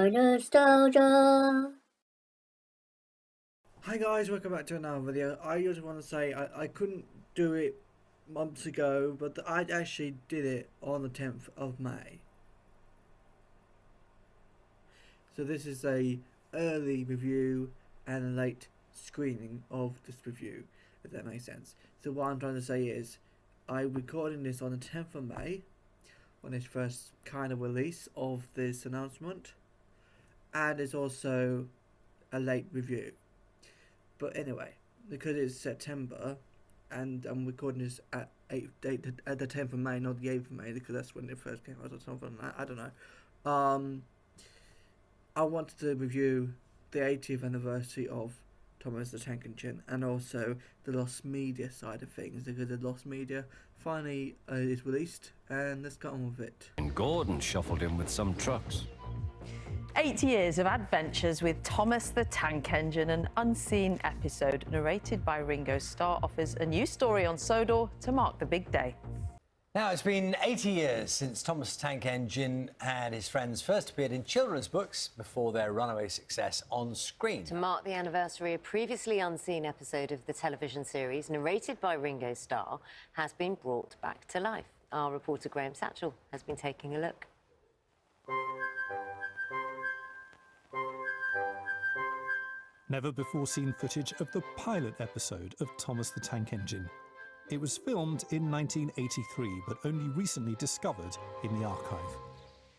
Nostalgia. Hi guys, welcome back to another video. I just want to say I couldn't do it months ago, but I actually did it on the 10th of May. So this is a early review and a late screening of this review, if that makes sense. So what I'm trying to say is, I'm recording this on the 10th of May, on its first kind of release of this announcement, and it's also a late review. But anyway, because it's September, and I'm recording this at the 10th of May, not the 8th of May, because that's when it first came out or something like that, I don't know. I wanted to review the 80th anniversary of Thomas the Tank Engine, and also the Lost Media side of things, because the Lost Media finally is released, and let's get on with it. And Gordon shuffled in with some trucks. 8 years of adventures with Thomas the Tank Engine, an unseen episode narrated by Ringo Starr, offers a new story on Sodor to mark the big day. Now, it's been 80 years since Thomas the Tank Engine and his friends first appeared in children's books before their runaway success on screen. To mark the anniversary, a previously unseen episode of the television series, narrated by Ringo Starr, has been brought back to life. Our reporter Graham Satchell has been taking a look. Never-before-seen footage of the pilot episode of Thomas the Tank Engine. It was filmed in 1983, but only recently discovered in the archive.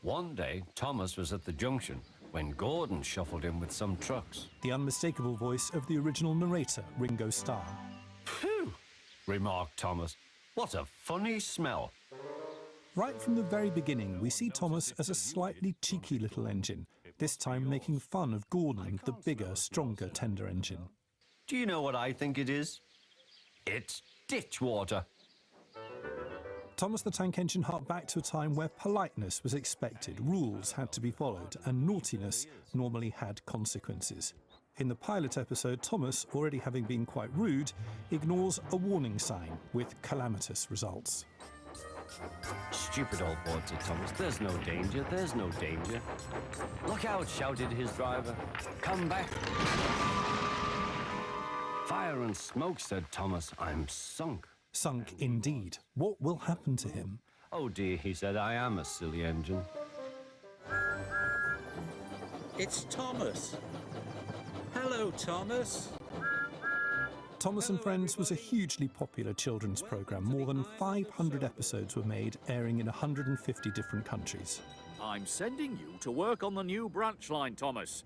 One day, Thomas was at the junction when Gordon shuffled in with some trucks. The unmistakable voice of the original narrator, Ringo Starr. Phew, remarked Thomas. What a funny smell. Right from the very beginning, we see Thomas as a slightly cheeky little engine, this time making fun of Gordon, the bigger, stronger tender engine. Do you know what I think it is? It's ditch water. Thomas the Tank Engine harked back to a time where politeness was expected, rules had to be followed, and naughtiness normally had consequences. In the pilot episode, Thomas, already having been quite rude, ignores a warning sign with calamitous results. Stupid old boy, said Thomas. There's no danger, there's no danger. Look out, shouted his driver. Come back. Fire and smoke, said Thomas. I'm sunk. Sunk indeed. What will happen to him? Oh dear, he said, I am a silly engine. It's Thomas. Hello, Thomas. Thomas and Friends was a hugely popular children's programme. More than 500 episodes were made, airing in 150 different countries. I'm sending you to work on the new branch line, Thomas.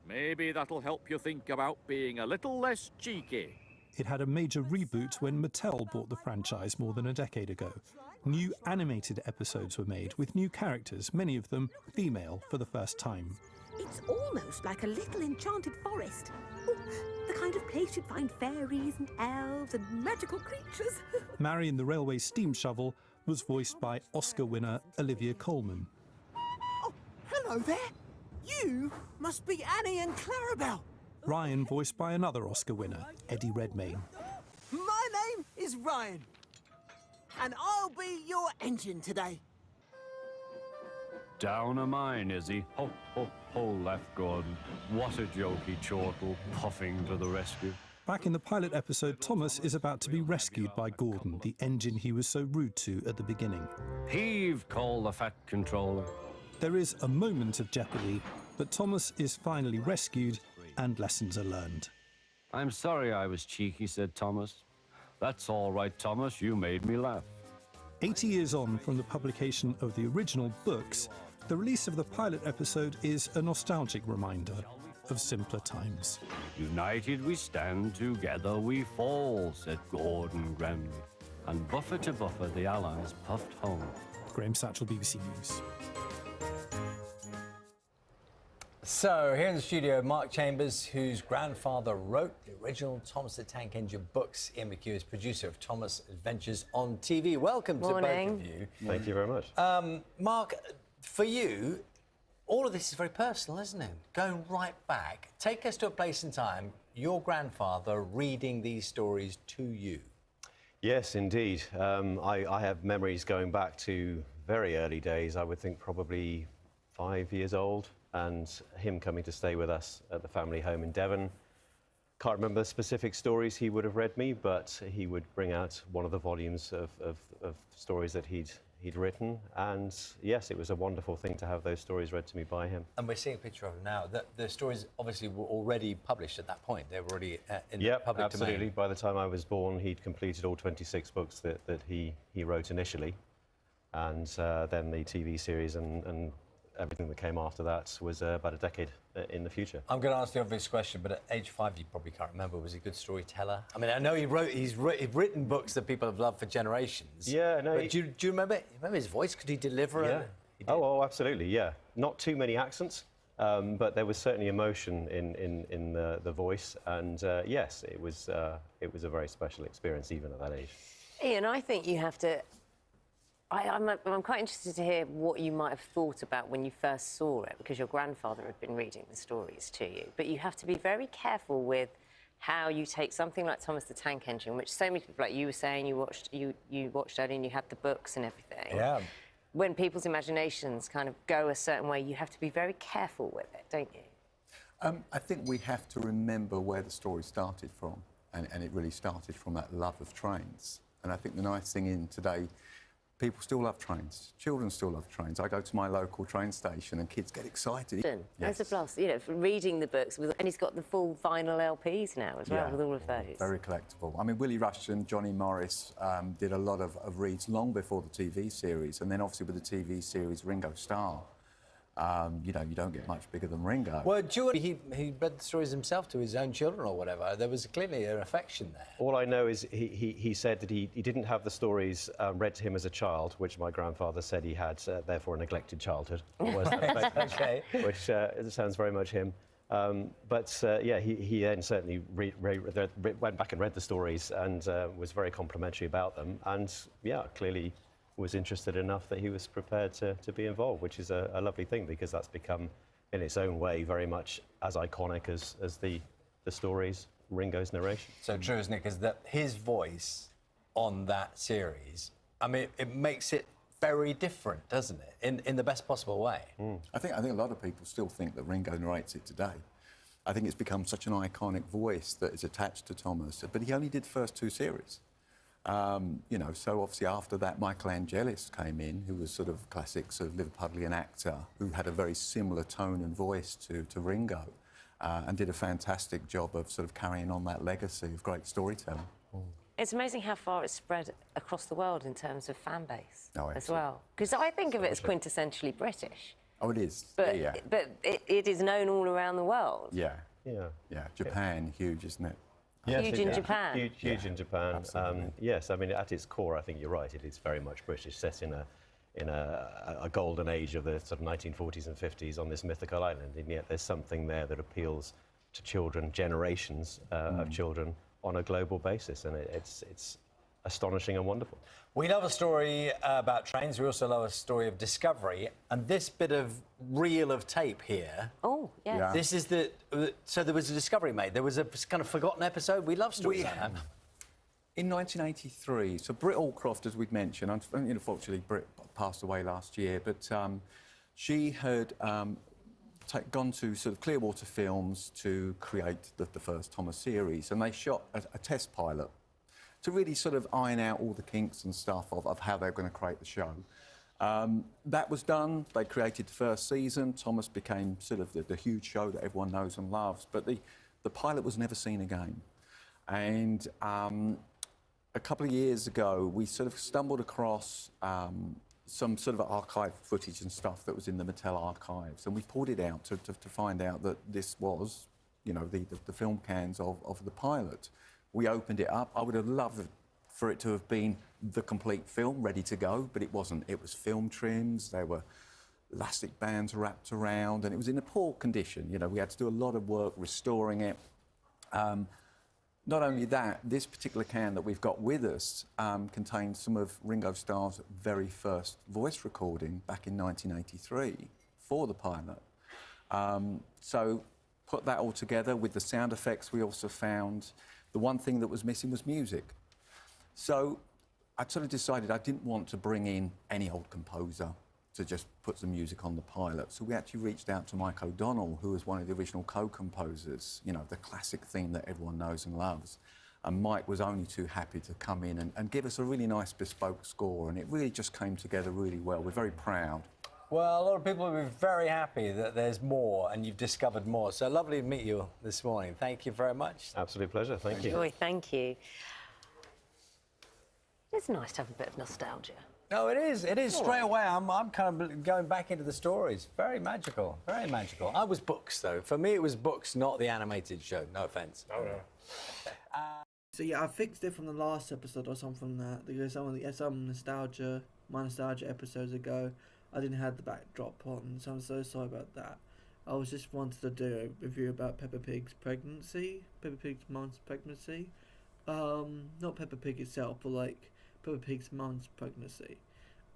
Maybe that'll help you think about being a little less cheeky. It had a major reboot when Mattel bought the franchise more than a decade ago. New animated episodes were made with new characters, many of them female for the first time. It's almost like a little enchanted forest. Oh, the kind of place you'd find fairies and elves and magical creatures. Marion the Railway Steam Shovel was voiced by Oscar winner Olivia Colman. Oh, hello there. You must be Annie and Clarabelle. Ryan voiced by another Oscar winner, Eddie Redmayne. My name is Ryan, and I'll be your engine today. Down a mine, is he? Ho, ho, ho, laughed Gordon. What a jokey chortle, puffing to the rescue. Back in the pilot episode, Thomas is about to be rescued by Gordon, the engine he was so rude to at the beginning. Heave, called the fat controller. There is a moment of jeopardy, but Thomas is finally rescued and lessons are learned. I'm sorry I was cheeky, said Thomas. That's all right, Thomas, you made me laugh. 80 years on from the publication of the original books, the release of the pilot episode is a nostalgic reminder of simpler times. United we stand, together we fall, said Gordon grandly. And buffer to buffer the Allies puffed home. Graham Satchell, BBC News. So, here in the studio, Mark Chambers, whose grandfather wrote the original Thomas the Tank Engine books. Ian McHugh is producer of Thomas Adventures on TV. Welcome to both of you. Thank you very much. Mark, for you, all of this is very personal, isn't it? Going right back. Take us to a place in time, your grandfather reading these stories to you. Yes, indeed. I have memories going back to very early days. I would think probably 5 years old, and him coming to stay with us at the family home in Devon. Can't remember the specific stories he would have read me, but he would bring out one of the volumes of stories that he'd written, and yes, it was a wonderful thing to have those stories read to me by him. And we're seeing a picture of him now. The stories obviously were already published at that point. They were already in the public absolutely. domain. By the time I was born, he'd completed all 26 books that he wrote initially, and then the TV series and everything that came after that was about a decade in the future. I'm going to ask the obvious question, but at age 5, you probably can't remember. Was he a good storyteller? I mean, I know he's written books that people have loved for generations. Yeah, no. But do you remember his voice? Could he deliver Yeah. it? Oh, absolutely, yeah. Not too many accents, but there was certainly emotion in the voice, and yes, it was a very special experience even at that age. Ian, I think you have to... I'm quite interested to hear what you might have thought about when you first saw it, because your grandfather had been reading the stories to you. But you have to be very careful with how you take something like Thomas the Tank Engine, which so many people, like you were saying, you watched earlier and you had the books and everything. Yeah. When people's imaginations kind of go a certain way, you have to be very careful with it, don't you? I think we have to remember where the story started from, and it really started from that love of trains. And I think the nice thing in today, people still love trains. Children still love trains. I go to my local train station and kids get excited. There's a plus, you know, for reading the books. And he's got the full vinyl LPs now as well, with all of those. Very collectible. I mean, Willie Rushton, Johnny Morris did a lot of reads long before the TV series. And then obviously with the TV series, Ringo Starr. You know, you don't get much bigger than Ringo. Well, he read the stories himself to his own children or whatever. There was clearly an affection there. All I know is he said that he didn't have the stories read to him as a child, which my grandfather said he had, therefore a neglected childhood. Okay. Which sounds very much him. Yeah, he then certainly went back and read the stories and was very complimentary about them. And yeah, clearly was interested enough that he was prepared to be involved, which is a lovely thing, because that's become, in its own way, very much as iconic as the stories, Ringo's narration. So true, isn't it? Because his voice on that series, I mean, it makes it very different, doesn't it? In the best possible way. I think a lot of people still think that Ringo narrates it today. I think it's become such an iconic voice that is attached to Thomas, but he only did the first 2 series. You know, so obviously after that, Michael Angelis came in, who was sort of classic sort of Liverpudlian actor, who had a very similar tone and voice to Ringo, and did a fantastic job of sort of carrying on that legacy of great storytelling. It's amazing how far it's spread across the world in terms of fan base as absolutely. well. Because I think of it as quintessentially British. Oh, it is. But, yeah. but it is known all around the world. Yeah. Japan, huge, isn't it? Yes, huge in Japan. Huge in Japan. Yes, I mean, at its core, I think you're right. It is very much British, set in a golden age of the sort of 1940s and 50s on this mythical island, and yet there's something there that appeals to children, generations of children on a global basis, and it's astonishing and wonderful. We love a story about trains. We also love a story of discovery. And this bit of reel of tape here... Oh, yes. Yeah. This is the... So there was a discovery made. There was a kind of forgotten episode. We love stories like that. In 1983, so Britt Allcroft, as we'd mentioned, unfortunately Britt passed away last year, but she had gone to sort of Clearwater Films to create the first Thomas series, and they shot a test pilot to really sort of iron out all the kinks and stuff of how they're going to create the show. That was done. They created the first season. Thomas became sort of the huge show that everyone knows and loves, but the pilot was never seen again. And a couple of years ago, we sort of stumbled across some sort of archive footage and stuff that was in the Mattel archives, and we pulled it out to find out that this was, you know, the film cans of the pilot. We opened it up. I would have loved for it to have been the complete film, ready to go, but it wasn't. It was film trims. There were elastic bands wrapped around, and it was in a poor condition. You know, we had to do a lot of work restoring it. Not only that, this particular can that we've got with us contains some of Ringo Starr's very first voice recording back in 1983 for the pilot. So put that all together with the sound effects we also found. The one thing that was missing was music. So I sort of decided I didn't want to bring in any old composer to just put some music on the pilot. So we actually reached out to Mike O'Donnell, who was one of the original co-composers, you know, the classic theme that everyone knows and loves. And Mike was only too happy to come in and give us a really nice bespoke score, and it really just came together really well. We're very proud. Well, a lot of people will be very happy that there's more and you've discovered more. So lovely to meet you this morning. Thank you very much. Absolute pleasure. Thank you. Joy, thank you. It's nice to have a bit of nostalgia. No, it is. It is. Straight away, I'm kind of going back into the stories. Very magical. Very magical. I was books, though. For me, it was books, not the animated show. No offence. Oh, no. So yeah, I fixed it from the last episode or something like that, because some nostalgia, my nostalgia episodes ago, I didn't have the backdrop on, so I'm so sorry about that. I was just wanted to do a review about Peppa Pig's pregnancy, Peppa Pig's mum's pregnancy. Not Peppa Pig itself, but like Peppa Pig's mum's pregnancy.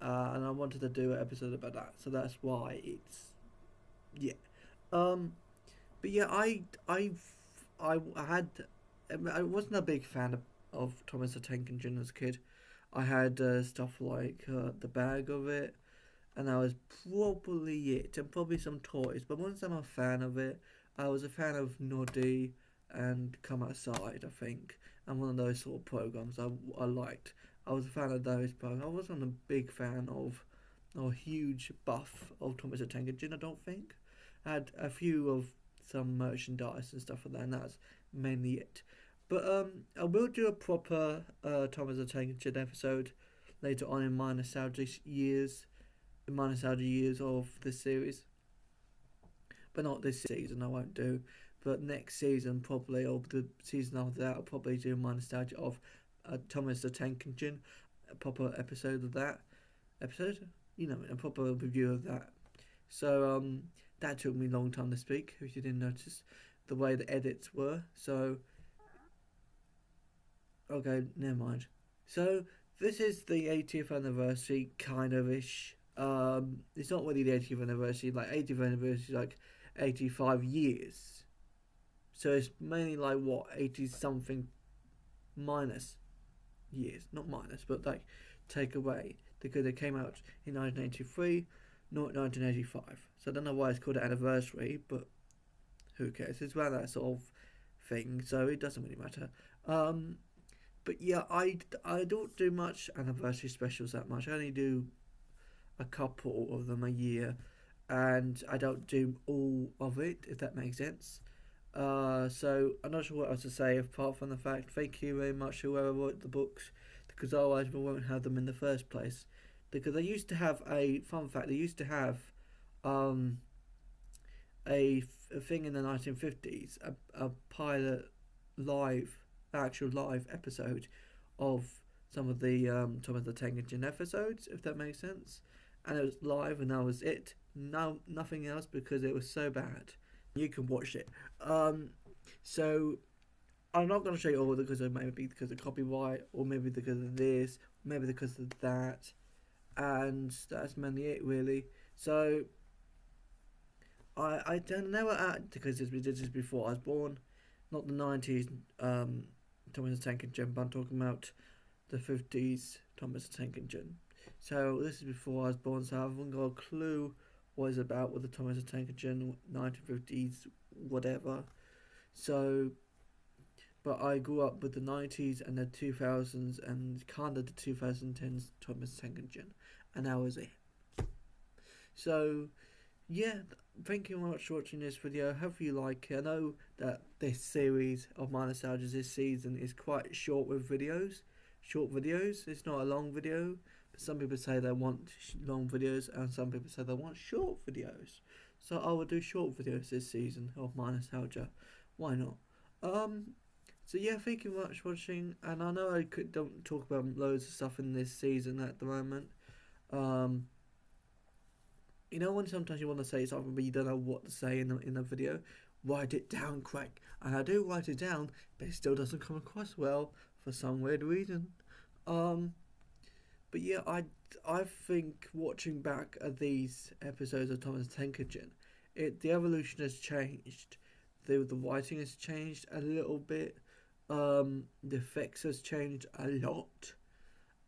And I wanted to do an episode about that, so that's why it's, yeah. But yeah, I wasn't a big fan of Thomas the Tank Engine as a kid. I had stuff like the bag of it, and that was probably it, and probably some toys. But once I'm a fan of it, I was a fan of Noddy and Come Outside, I think, and one of those sort of programs I liked. I was a fan of those programs. I wasn't a big fan of, or huge buff of Thomas the Tank Engine, I don't think. I had a few of some merchandise and stuff like that, and that's mainly it. But I will do a proper Thomas the Tank Engine episode later on in my nostalgia years of this series. But not this season, I won't do. But next season, probably, or the season after that, I'll probably do my nostalgia of Thomas the Tank Engine, a proper episode of that. You know, a proper review of that. So that took me a long time to speak, if you didn't notice the way the edits were. So, okay, never mind. So this is the 80th anniversary, kind of ish. It's not really the 80th anniversary. Like 80th anniversary, is like 85 years. So it's mainly like what, 80 something minus years, not minus, but like take away, because it came out in 1983, not 1985. So I don't know why it's called an anniversary, but who cares? It's about that sort of thing, so it doesn't really matter. But yeah, I don't do much anniversary specials that much. I only do a couple of them a year, and I don't do all of it, if that makes sense. So I'm not sure what else to say apart from the fact, thank you very much whoever wrote the books, because otherwise we won't have them in the first place. Because they used to have a fun fact. They used to have a thing in the 1950s, a pilot actual live episode of some of the Thomas the Tank Engine episodes, if that makes sense. And it was live, and that was it. No, nothing else, because it was so bad. You can watch it. So I'm not going to show you all because of maybe because of copyright, or maybe because of this, maybe because of that, and that's mainly it really. So I don't know because we did this before I was born, not the 90s Thomas the Tank Engine, but I'm talking about the 50s Thomas the Tank Engine. So this is before I was born, so I haven't got a clue what it's about with the Thomas the Tank Engine, 1950s, whatever. So, but I grew up with the 90s and the 2000s and kind of the 2010s Thomas the Tank Engine, and that was it. So, yeah, thank you very much for watching this video. Hope you like it. I know that this series of my nostalgias this season is quite short with videos. It's not a long video. Some people say they want long videos, and some people say they want short videos. So I will do short videos this season of my nostalgia. Why not? So yeah, thank you very much for watching. And I know I don't talk about loads of stuff in this season at the moment. You know when sometimes you want to say something but you don't know what to say in a video? Write it down, Craig. And I do write it down, but it still doesn't come across well for some weird reason. But yeah, I think watching back at these episodes of Thomas the Tank Engine, the evolution has changed. The writing has changed a little bit. The effects has changed a lot.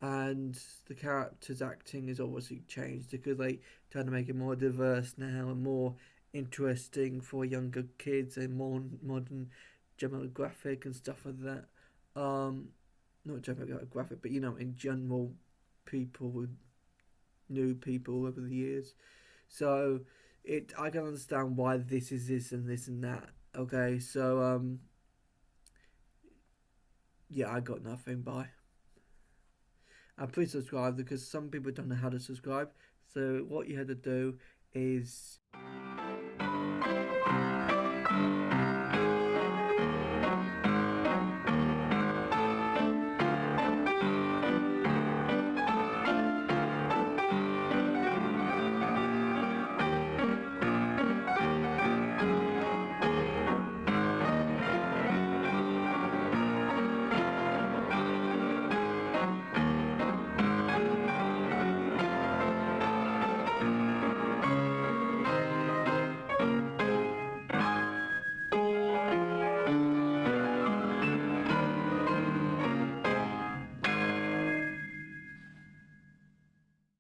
and the characters' acting is obviously changed because they trying to make it more diverse now and more interesting for younger kids and more modern demographic and stuff like that. Not demographic, but in general, people with new people over the years. So I can understand why this is this and this and that. Okay, so yeah, I got nothing. Bye. And please subscribe because some people don't know how to subscribe. So what you had to do is